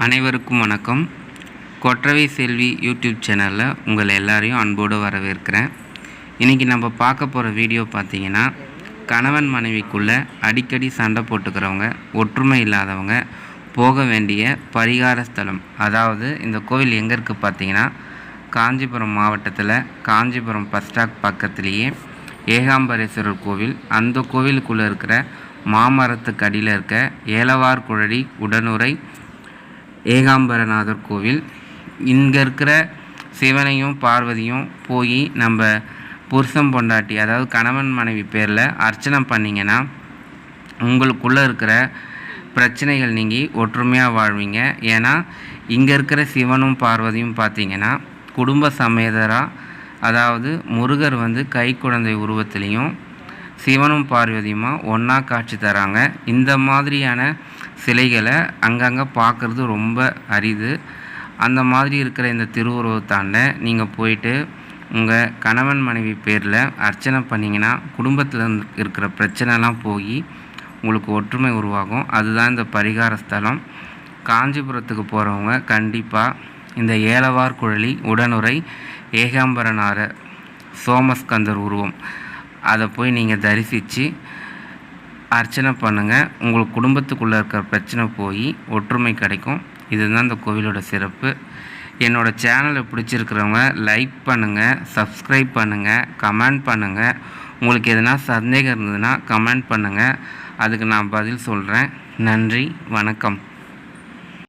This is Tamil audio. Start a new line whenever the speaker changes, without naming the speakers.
அனைவருக்கும் வணக்கம். கொற்றவை செல்வி யூடியூப் சேனலில் உங்கள் எல்லாரையும் அன்போடு வரவேற்கிறேன். இன்றைக்கி நம்ம பார்க்க போகிற வீடியோ பார்த்திங்கன்னா, கணவன் மனைவிக்குள்ளே அடிக்கடி சண்டை போட்டுக்கிறவங்க, ஒற்றுமை இல்லாதவங்க போக வேண்டிய பரிகார ஸ்தலம். அதாவது இந்த கோவில் எங்கே இருக்குது பார்த்திங்கன்னா, காஞ்சிபுரம் மாவட்டத்தில் காஞ்சிபுரம் பஸ் ஸ்டாப் பக்கத்துலேயே ஏகாம்பரேஸ்வரர் கோவில். அந்த கோவிலுக்குள்ளே இருக்கிற மாமரத்துக்கு அடியில் இருக்க ஏலவார் குழலி உடனுரை ஏகாம்பரநாதர் கோவில். இங்கே இருக்கிற சிவனையும் பார்வதியும் போய் நம்ம புருஷன் பொண்டாட்டி, அதாவது கணவன் மனைவி பேரில் அர்ச்சனை பண்ணிங்கன்னா உங்களுக்குள்ளே இருக்கிற பிரச்சனைகள் நீங்கி ஒற்றுமையாக வாழ்வீங்க. ஏன்னா இங்கே இருக்கிற சிவனும் பார்வதியும் பார்த்திங்கன்னா குடும்ப சமேதராக, அதாவது முருகர் கை குழந்தை உருவத்திலையும் சிவனும் பார்வதியுமா ஒன்றா காட்சி தராங்க. இந்த மாதிரியான சிலைகளை அங்கங்கே பார்க்குறது ரொம்ப அரிது. அந்த மாதிரி இருக்கிற இந்த திருவுருவத்தாண்ட நீங்கள் போயிட்டு உங்கள் கணவன் மனைவி பேரில் அர்ச்சனை பண்ணிங்கன்னா குடும்பத்தில் இருக்கிற பிரச்சனைலாம் போய் உங்களுக்கு ஒற்றுமை உருவாகும். அதுதான் இந்த பரிகார ஸ்தலம். காஞ்சிபுரத்துக்கு போகிறவங்க கண்டிப்பாக இந்த ஏலவார் குழலி உடனுரை ஏகாம்பரநாதர் சோமஸ்கந்தர் உருவம் அதை போய் நீங்கள் தரிசித்து அர்ச்சனை பண்ணுங்கள். உங்களுக்கு குடும்பத்துக்குள்ளே இருக்கிற பிரச்சனை போய் ஒற்றுமை கிடைக்கும். இதுதான் இந்த கோவிலோட சிறப்பு. என்னோடய சேனலை பிடிச்சிருக்கிறவங்க லைக் பண்ணுங்கள், சப்ஸ்கிரைப் பண்ணுங்கள், கமெண்ட் பண்ணுங்கள். உங்களுக்கு எதனா சந்தேகம் இருந்ததுன்னா கமெண்ட் பண்ணுங்கள், அதுக்கு நான் பதில் சொல்கிறேன். நன்றி, வணக்கம்.